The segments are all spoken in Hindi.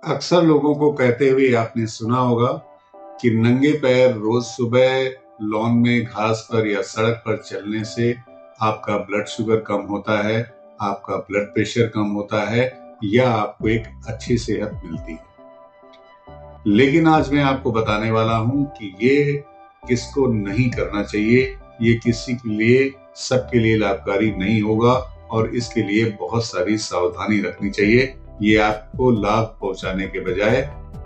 अक्सर लोगों को कहते हुए आपने सुना होगा कि नंगे पैर रोज सुबह लॉन में घास पर या सड़क पर चलने से आपका ब्लड शुगर कम होता है, आपका ब्लड प्रेशर कम होता है या आपको एक अच्छी सेहत मिलती है। लेकिन आज मैं आपको बताने वाला हूं कि ये किसको नहीं करना चाहिए, ये किसी के लिए सबके लिए लाभकारी नहीं होगा और इसके लिए बहुत सारी सावधानी रखनी चाहिए। ये आपको लाभ पहुंचाने के बजाय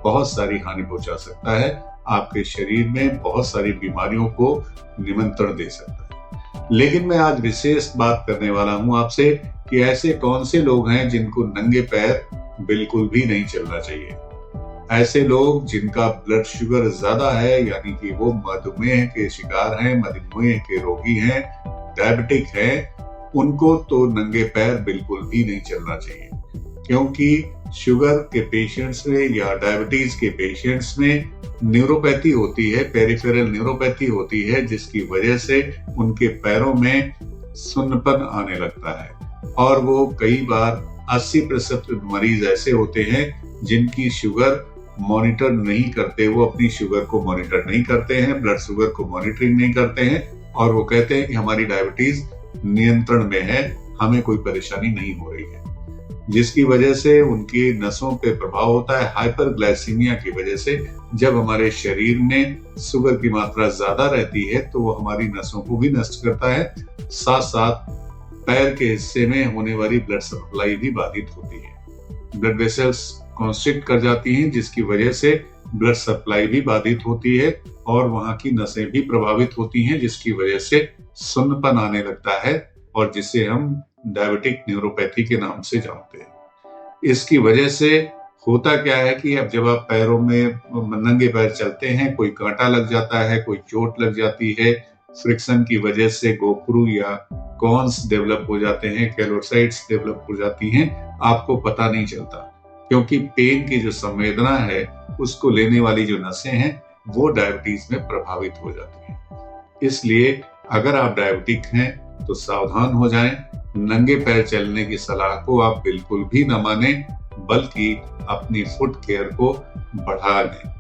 बहुत सारी हानि पहुंचा सकता है, आपके शरीर में बहुत सारी बीमारियों को निमंत्रण दे सकता है। लेकिन मैं आज विशेष बात करने वाला हूं आपसे कि ऐसे कौन से लोग हैं जिनको नंगे पैर बिल्कुल भी नहीं चलना चाहिए। ऐसे लोग जिनका ब्लड शुगर ज्यादा है, यानी कि वो मधुमेह के शिकार हैं, मधुमेह के रोगी हैं, डायबिटिक हैं, उनको तो नंगे पैर बिल्कुल भी नहीं चलना चाहिए, क्योंकि शुगर के पेशेंट्स में या डायबिटीज के पेशेंट्स में न्यूरोपैथी होती है, पेरिफेरल न्यूरोपैथी होती है, जिसकी वजह से उनके पैरों में सुन्नपन आने लगता है। और वो कई बार 80% मरीज ऐसे होते हैं जिनकी शुगर मॉनिटर नहीं करते, वो अपनी शुगर को मॉनिटर नहीं करते हैं, ब्लड शुगर को मॉनिटरिंग नहीं करते हैं और वो कहते हैं कि हमारी डायबिटीज नियंत्रण में है, हमें कोई परेशानी नहीं हो रही है, जिसकी वजह से उनकी नसों पे प्रभाव होता है। हाइपरग्लाइसीमिया की वजह से जब हमारे शरीर में शुगर की मात्रा ज्यादा रहती है तो वो हमारी नसों को भी नष्ट करता है, साथ साथ पैर के हिस्से में होने वाली ब्लड सप्लाई भी बाधित होती है। ब्लड वेसल्स कॉन्स्ट्रिक्ट कर जाती हैं, जिसकी वजह से ब्लड सप्लाई भी बाधित होती है और वहां की नसें भी प्रभावित होती हैं, जिसकी वजह से सुन्नपन आने लगता है और जिसे हम डायबिटिक न्यूरोपैथी के नाम से जानते हैं। इसकी वजह से होता क्या है कि अब जब आप पैरों में नंगे पैर चलते हैं, कोई कांटा लग जाता है, कोई चोट लग जाती है, फ्रिक्शन की वजह से गोखरू या कॉन्स डेवलप हो जाते हैं, कैलोसाइट्स डेवलप हो जाती हैं, आपको पता नहीं चलता, क्योंकि पेन की जो संवेदना है उसको लेने वाली जो नसें हैं वो डायबिटीज में प्रभावित हो जाती हैं। इसलिए अगर आप डायबिटिक हैं तो सावधान हो जाएं, नंगे पैर चलने की सलाह को आप बिल्कुल भी न माने, बल्कि अपनी फुट केयर को बढ़ा लें।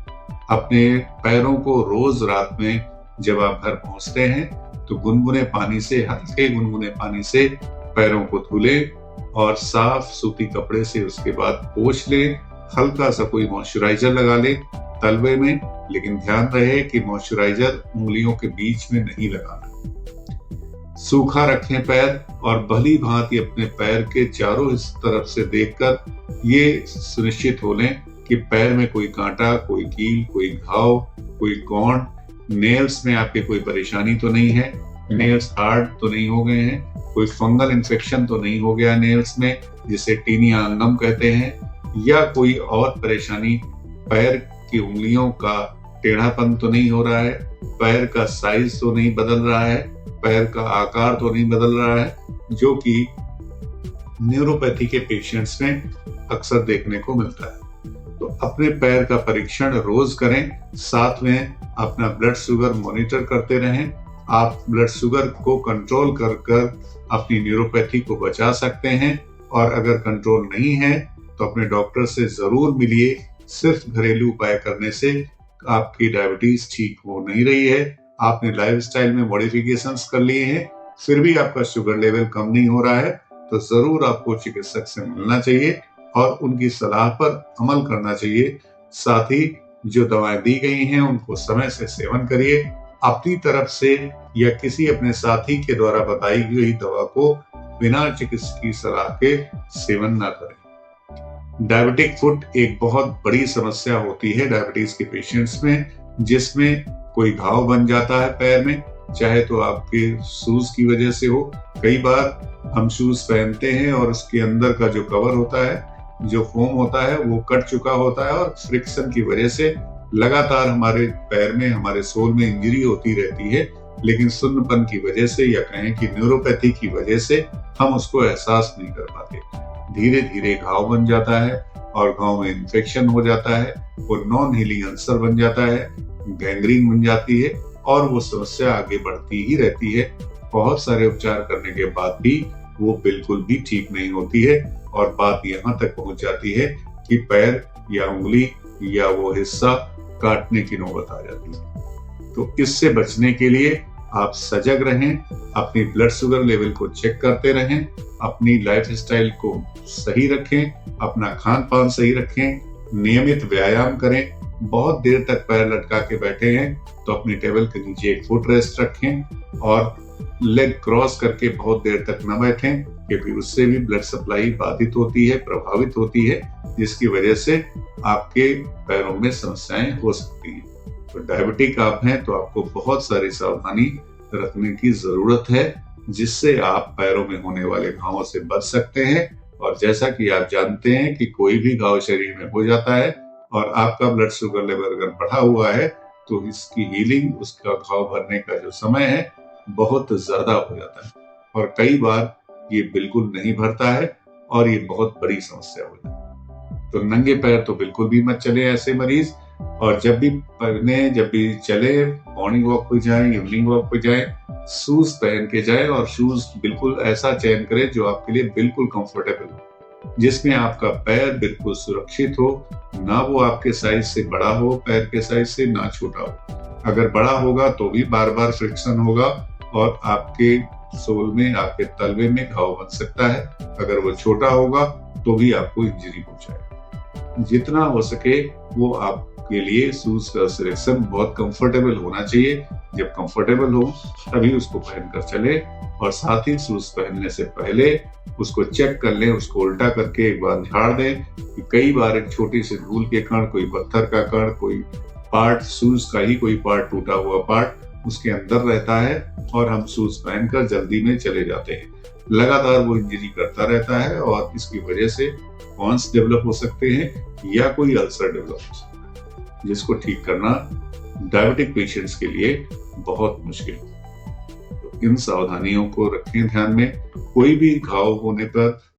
अपने पैरों को रोज रात में जब आप घर पहुंचते हैं तो गुनगुने पानी से, हल्के गुनगुने पानी से पैरों को धुलें और साफ सूती कपड़े से उसके बाद पोंछ लें। हल्का सा कोई मॉइस्चराइजर लगा लें तलवे में, लेकिन ध्यान रहे कि मॉइस्चराइजर उंगलियों के बीच में नहीं लगाना। सूखा रखें पैर और भली भांति अपने पैर के चारों तरफ से देखकर ये सुनिश्चित हो लें कि पैर में कोई कांटा, कोई कील, कोई घाव, कोई गौंड, नेल्स में आपके कोई परेशानी तो नहीं है, नेल्स हार्ड तो नहीं हो गए हैं, कोई फंगल इन्फेक्शन तो नहीं हो गया नेल्स में जिसे टीनिया अंगम कहते हैं, या कोई और परेशानी, पैर की उंगलियों का टेढ़ापन तो नहीं हो रहा है, पैर का साइज तो नहीं बदल रहा है, पैर का आकार तो नहीं बदल रहा है, जो कि न्यूरोपैथी के पेशेंट्स में अक्सर देखने को मिलता है। तो अपने पैर का परीक्षण रोज करें, साथ में अपना ब्लड शुगर मॉनिटर करते रहें। आप ब्लड शुगर को कंट्रोल कर अपनी न्यूरोपैथी को बचा सकते हैं और अगर कंट्रोल नहीं है तो अपने डॉक्टर से जरूर मिलिए। सिर्फ घरेलू उपाय करने से आपकी डायबिटीज ठीक हो नहीं रही है, आपने लाइफस्टाइल में मॉडिफिकेशंस कर लिए हैं, फिर भी आपका शुगर लेवल कम नहीं हो रहा है, तो जरूर आपको चिकित्सक से मिलना चाहिए और उनकी सलाह पर अमल करना चाहिए। साथ ही जो दवाएं दी गई हैं उनको समय से सेवन करिए। अपनी तरफ से या किसी अपने साथी के द्वारा बताई गई दवा को बिना चिकित्सक की सलाह के सेवन ना करें। डायबिटिक फुट एक बहुत बड़ी समस्या होती है डायबिटीज के पेशेंट्स में, जिसमें कोई घाव बन जाता है पैर में, चाहे तो आपके शूज की वजह से हो। कई बार हम शूज पहनते हैं और उसके अंदर का जो कवर होता है, जो फोम होता है, वो कट चुका होता है और फ्रिक्शन की वजह से लगातार हमारे पैर में, हमारे सोल में इंजरी होती रहती है, लेकिन सुन्नपन की वजह से या कहें कि न्यूरोपैथी की वजह से हम उसको एहसास नहीं कर पाते। धीरे धीरे घाव बन जाता है और घाव में इन्फेक्शन हो जाता है, वो नॉन हीलिंग अल्सर बन जाता है, गैंग्रीन बन जाती है और वो समस्या आगे बढ़ती ही रहती है। बहुत सारे उपचार करने के बाद भी वो बिल्कुल भी ठीक नहीं होती है और बात यहाँ तक पहुंच जाती है कि पैर या उंगली या वो हिस्सा काटने की नौबत आ जाती है। तो इससे बचने के लिए आप सजग रहें, अपनी ब्लड शुगर लेवल को चेक करते रहें, अपनी लाइफस्टाइल को सही रखें, अपना खान पान सही रखें, नियमित व्यायाम करें। बहुत देर तक पैर लटका के बैठे हैं तो अपनी टेबल के नीचे एक फुट रेस्ट रखें और लेग क्रॉस करके बहुत देर तक न बैठें, क्योंकि उससे भी ब्लड सप्लाई बाधित होती है, प्रभावित होती है, जिसकी वजह से आपके पैरों में समस्याएं हो सकती हैं। तो डायबिटिक आप हैं तो आपको बहुत सारी सावधानी रखने की जरूरत है, जिससे आप पैरों में होने वाले घावों से बच सकते हैं। और जैसा कि आप जानते हैं कि कोई भी घाव शरीर में हो जाता है और आपका ब्लड शुगर लेवल अगर बढ़ा हुआ है तो इसकी हीलिंग, उसका घाव भरने का जो समय है बहुत ज्यादा हो जाता है और कई बार ये बिल्कुल नहीं भरता है और ये बहुत बड़ी समस्या हो जाती है। तो नंगे पैर तो बिल्कुल भी मत चले ऐसे मरीज, और जब भी चले, मॉर्निंग वॉक पे जाएं, इवनिंग वॉक पे जाएं, शूज पहन के जाएं और शूज बिल्कुल ऐसा चयन करें जो आपके लिए बिल्कुल कंफर्टेबल हो, जिसमें आपका पैर बिल्कुल सुरक्षित हो, ना वो आपके साइज से बड़ा हो, पैर के साइज से ना छोटा हो। अगर बड़ा होगा तो भी बार बार फ्रिक्शन होगा और आपके सोल में, आपके तलवे में घाव बन सकता है। अगर वो छोटा होगा तो भी आपको इंजरी पहुंचाएगा। जितना हो सके वो आपके लिए शूज का सिलेक्शन बहुत कंफर्टेबल होना चाहिए। जब कंफर्टेबल हो तभी उसको पहनकर चले, और साथ ही शूज पहनने से पहले उसको चेक कर लें, उसको उल्टा करके एक बार झाड़ दें कि कई बार एक छोटी सी धूल के कण, कोई पत्थर का कण, कोई पार्ट, शूज का ही कोई पार्ट, टूटा हुआ पार्ट उसके अंदर रहता है और हम शूज पहनकर जल्दी में चले जाते हैं। लगातार वो इंजरी करता रहता है और इसकी वजह से कॉन्स डेवलप हो सकते हैं या कोई अल्सर डेवलप हो सकता है, जिसको ठीक करना डायबिटिक पेशेंट्स के लिए बहुत मुश्किल है। तो इन सावधानियों को रखें ध्यान में। कोई भी घाव होने पर